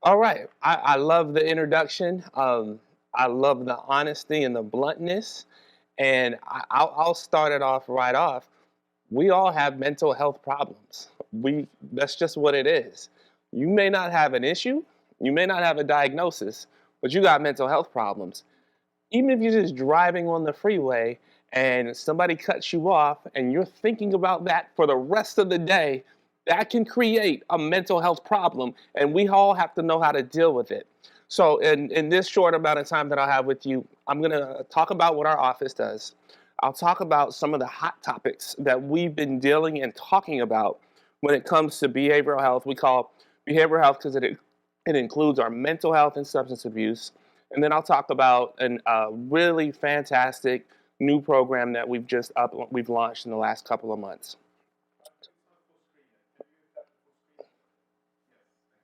All right. I love the introduction. I love the honesty and the bluntness. And I'll start it off right off. We all have mental health problems. That's just what it is. You may not have an issue, you may not have a diagnosis, but you got mental health problems. Even if you're just driving on the freeway and somebody cuts you off and you're thinking about that for the rest of the day, that can create a mental health problem, and we all have to know how to deal with it. So, in this short amount of time that I have with you, I'm going to talk about what our office does. I'll talk about some of the hot topics that we've been dealing and talking about when it comes to behavioral health. We call behavioral health because it includes our mental health and substance abuse. And then I'll talk about a really fantastic new program that we've launched in the last couple of months.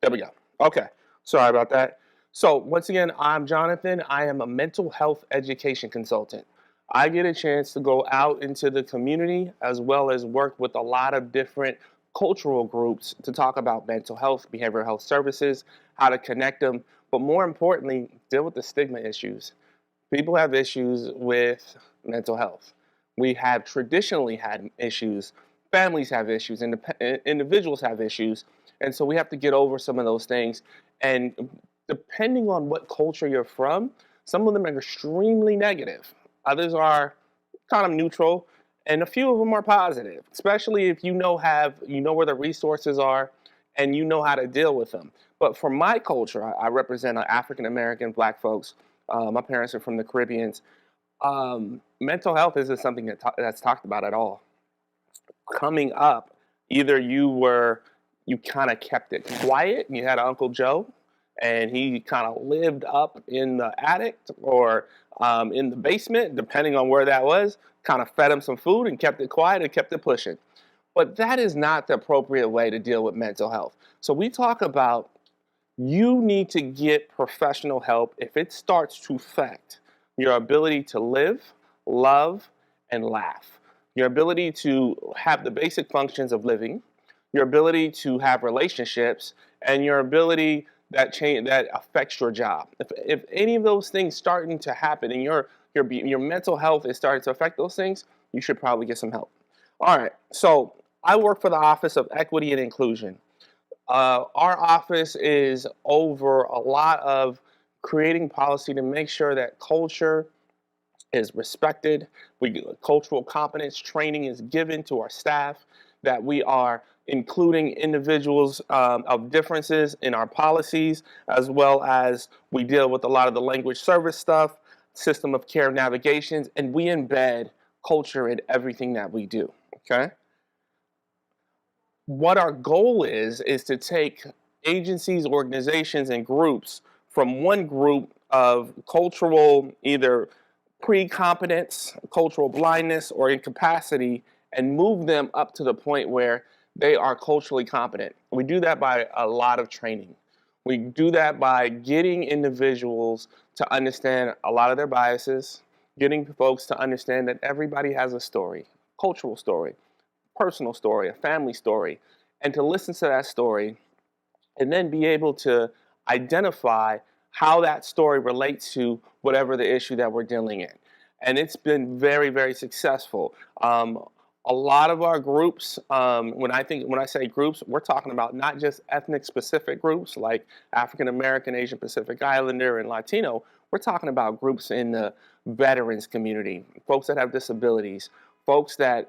There we go. Okay. Sorry about that. So, once again, I'm Jonathan. I am a mental health education consultant. I get a chance to go out into the community as well as work with a lot of different cultural groups to talk about mental health, behavioral health services, how to connect them, but more importantly, deal with the stigma issues. People have issues with mental health. We have traditionally had issues. Families have issues. Individuals have issues. And so we have to get over some of those things. And depending on what culture you're from, some of them are extremely negative. Others are kind of neutral, and a few of them are positive, especially if you know where the resources are and you know how to deal with them. But for my culture, I represent African American Black folks. My parents are from the Caribbean. Mental health isn't something that's talked about at all. Coming up, either you kind of kept it quiet. You had Uncle Joe, and he kind of lived up in the attic or in the basement, depending on where that was. Kind of fed him some food and kept it quiet and kept it pushing. But that is not the appropriate way to deal with mental health. So we talk about you need to get professional help if it starts to affect your ability to live, love, and laugh. Your ability to have the basic functions of living, your ability to have relationships, and your ability that affects your job. If any of those things starting to happen and your mental health is starting to affect those things, you should probably get some help. All right, so I work for the Office of Equity and Inclusion. Our office is over a lot of creating policy to make sure that culture is respected. Cultural competence training is given to our staff, that we are including individuals of differences in our policies, as well as we deal with a lot of the language service stuff, system of care navigations, and we embed culture in everything that we do. Okay? What our goal is to take agencies, organizations, and groups from one group of cultural either pre-competence, cultural blindness, or incapacity, and move them up to the point where they are culturally competent. We do that by a lot of training. We do that by getting individuals to understand a lot of their biases, getting folks to understand that everybody has a story, cultural story, personal story, a family story, and to listen to that story and then be able to identify how that story relates to whatever the issue that we're dealing in. And it's been very, very successful. A lot of our groups, when I say groups, we're talking about not just ethnic specific groups like African American, Asian Pacific Islander, and Latino. We're talking about groups in the veterans community, folks that have disabilities, folks that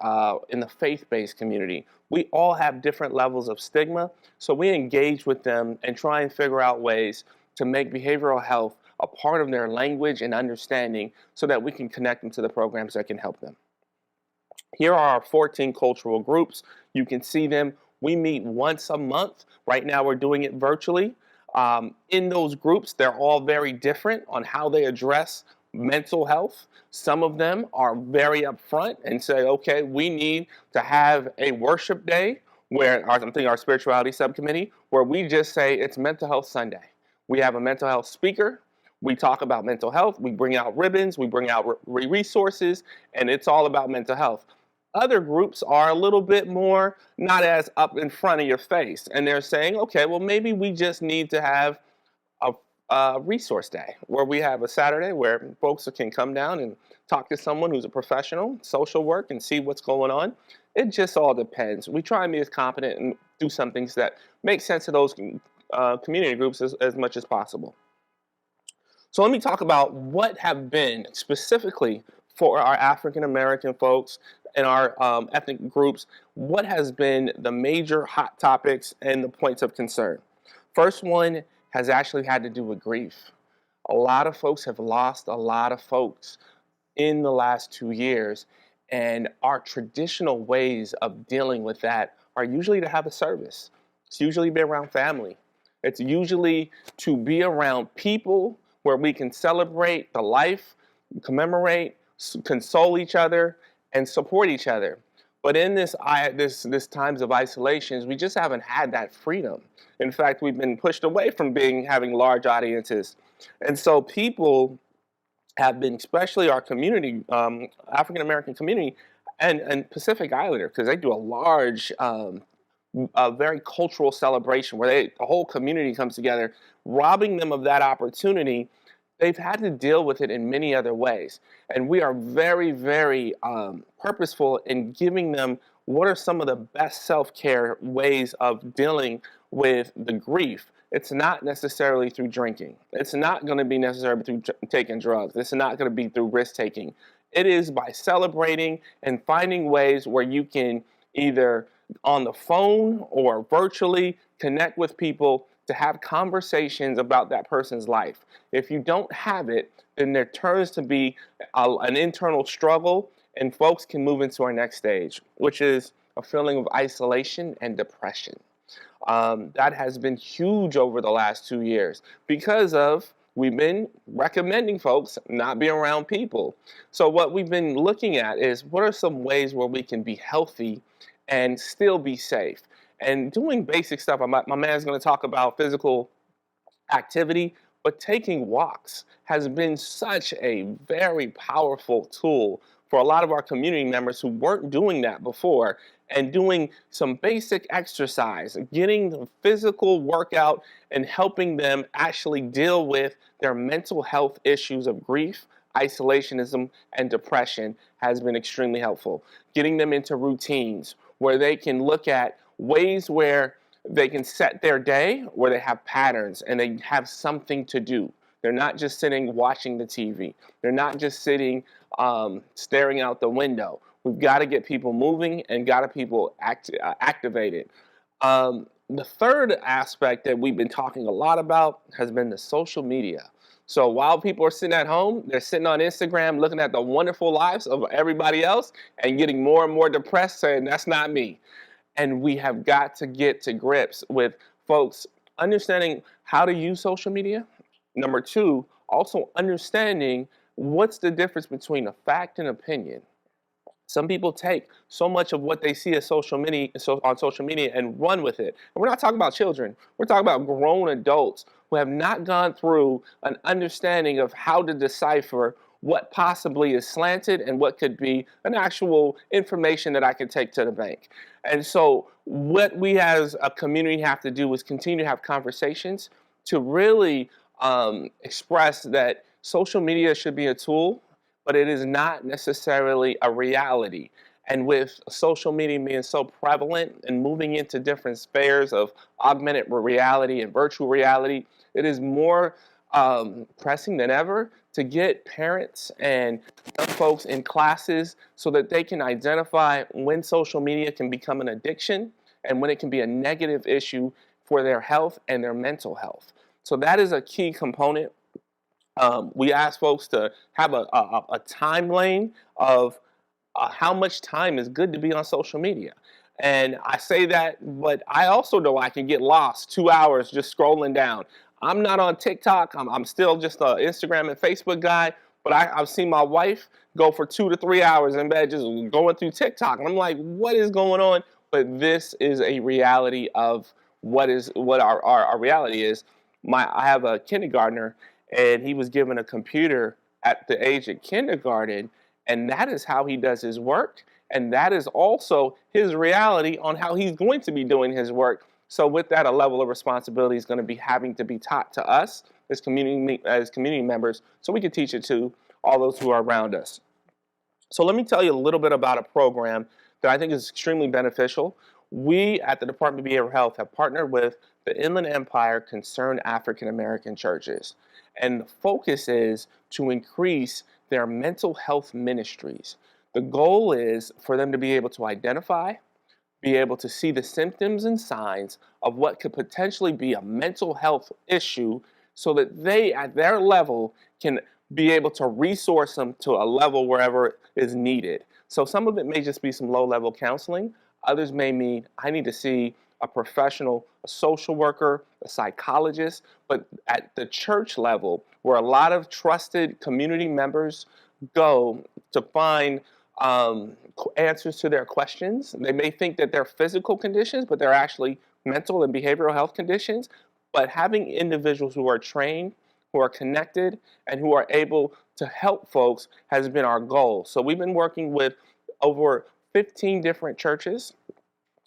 in the faith-based community. We all have different levels of stigma, so we engage with them and try and figure out ways to make behavioral health a part of their language and understanding so that we can connect them to the programs that can help them. Here are our 14 cultural groups. You can see them. We meet once a month. Right now we're doing it virtually. In those groups, they're all very different on how they address mental health. Some of them are very upfront and say, okay, we need to have a worship day where I think our spirituality subcommittee, where we just say it's Mental Health Sunday. We have a mental health speaker. We talk about mental health. We bring out ribbons. We bring out resources, and it's all about mental health. Other groups are a little bit more not as up in front of your face, and they're saying, okay, well, maybe we just need to have a, a resource day where we have a Saturday where folks can come down and talk to someone who's a professional, social work, and see what's going on. It just all depends. We try and be as competent and do some things that make sense to those community groups as much as possible. So let me talk about what have been specifically for our African American folks and our ethnic groups, what has been the major hot topics and the points of concern. First one has actually had to do with grief. A lot of folks have lost a lot of folks in the last 2 years, and our traditional ways of dealing with that are usually to have a service. It's usually be around family. It's usually to be around people where we can celebrate the life, commemorate, console each other, and support each other. But in this times of isolations, we just haven't had that freedom. In fact, we've been pushed away from having large audiences, and so people have been, especially our community, African American community, and Pacific Islander, because they do a large, a very cultural celebration where the whole community comes together, robbing them of that opportunity. They've had to deal with it in many other ways. And we are very, very purposeful in giving them what are some of the best self-care ways of dealing with the grief. It's not necessarily through drinking. It's not going to be necessarily through taking drugs. It's not going to be through risk taking. It is by celebrating and finding ways where you can either on the phone or virtually connect with people to have conversations about that person's life. If you don't have it, then there turns to be an internal struggle, and folks can move into our next stage, which is a feeling of isolation and depression. That has been huge over the last 2 years because we've been recommending folks not be around people. So what we've been looking at is what are some ways where we can be healthy and still be safe. And doing basic stuff. My man's going to talk about physical activity, but taking walks has been such a very powerful tool for a lot of our community members who weren't doing that before, and doing some basic exercise, getting the physical workout and helping them actually deal with their mental health issues of grief, isolationism, and depression has been extremely helpful. Getting them into routines where they can look at ways where they can set their day, where they have patterns and they have something to do. They're not just sitting watching the TV. They're not just sitting staring out the window. We've got to get people moving and got to people activated. The third aspect that we've been talking a lot about has been the social media. So while people are sitting at home, they're sitting on Instagram looking at the wonderful lives of everybody else and getting more and more depressed, saying, that's not me. And we have got to get to grips with folks understanding how to use social media. Number two, also understanding what's the difference between a fact and opinion. Some people take so much of what they see as on social media and run with it. And we're not talking about children. We're talking about grown adults who have not gone through an understanding of how to decipher what possibly is slanted and what could be an actual information that I can take to the bank. And so what we as a community have to do is continue to have conversations to really express that social media should be a tool, but it is not necessarily a reality. And with social media being so prevalent and moving into different spheres of augmented reality and virtual reality, it is more pressing than ever to get parents and young folks in classes so that they can identify when social media can become an addiction and when it can be a negative issue for their health and their mental health. So that is a key component. We ask folks to have a time lane of how much time is good to be on social media. And I say that, but I also know I can get lost 2 hours just scrolling down. I'm not on TikTok. I'm still just an Instagram and Facebook guy. But I've seen my wife go for 2 to 3 hours in bed just going through TikTok. And I'm like, what is going on? But this is a reality of what our reality is. I have a kindergartner, and he was given a computer at the age of kindergarten, and that is how he does his work. And that is also his reality on how he's going to be doing his work So with that, a level of responsibility is going to be having to be taught to us as community members, so we can teach it to all those who are around us. So let me tell you a little bit about a program that I think is extremely beneficial. We at the Department of Behavioral Health have partnered with the Inland Empire Concerned African American Churches. And the focus is to increase their mental health ministries. The goal is for them to be able to identify, be able to see the symptoms and signs of what could potentially be a mental health issue so that they, at their level, can be able to resource them to a level wherever is needed. So some of it may just be some low-level counseling. Others may mean I need to see a professional, a social worker, a psychologist, but at the church level, where a lot of trusted community members go to find answers to their questions. They may think that they're physical conditions, but they're actually mental and behavioral health conditions. But having individuals who are trained, who are connected, and who are able to help folks has been our goal. So we've been working with over 15 different churches.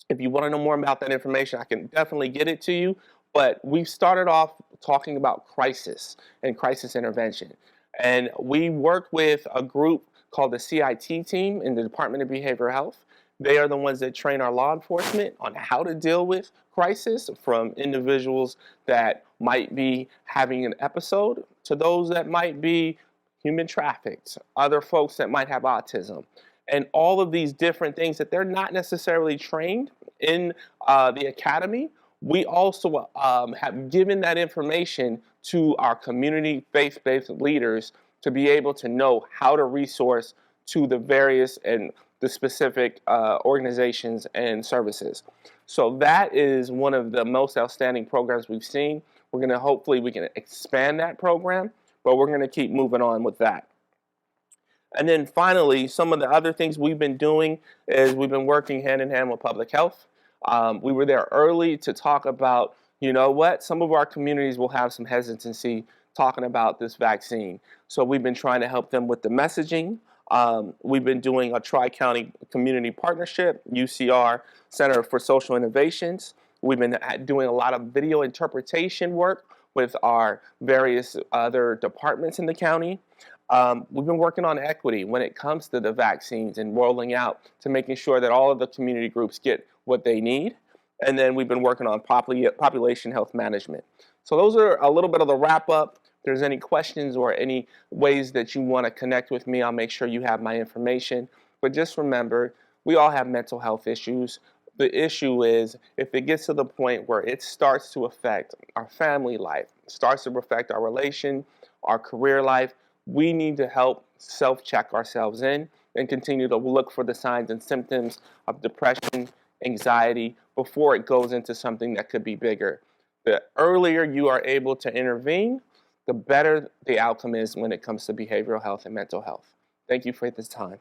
If you want to know more about that information, I can definitely get it to you. But we started off talking about crisis and crisis intervention. And we work with a group called the CIT team in the Department of Behavioral Health. They are the ones that train our law enforcement on how to deal with crisis, from individuals that might be having an episode to those that might be human trafficked, other folks that might have autism, and all of these different things that they're not necessarily trained in the academy. We also have given that information to our community faith-based leaders to be able to know how to resource to the various and the specific organizations and services. So that is one of the most outstanding programs we've seen. We're going to hopefully we can expand that program, but we're going to keep moving on with that. And then finally, some of the other things we've been doing is we've been working hand in hand with public health. We were there early to talk about, you know what, some of our communities will have some hesitancy talking about this vaccine. So we've been trying to help them with the messaging. We've been doing a Tri-County Community Partnership, UCR, Center for Social Innovations. We've been doing a lot of video interpretation work with our various other departments in the county. We've been working on equity when it comes to the vaccines and rolling out to making sure that all of the community groups get what they need. And then we've been working on population health management. So those are a little bit of the wrap up. If there's any questions or any ways that you want to connect with me, I'll make sure you have my information. But just remember, we all have mental health issues. The issue is if it gets to the point where it starts to affect our family life, starts to affect our relation, our career life, we need to help self-check ourselves in and continue to look for the signs and symptoms of depression, anxiety, before it goes into something that could be bigger. The earlier you are able to intervene, the better the outcome is when it comes to behavioral health and mental health. Thank you for this time.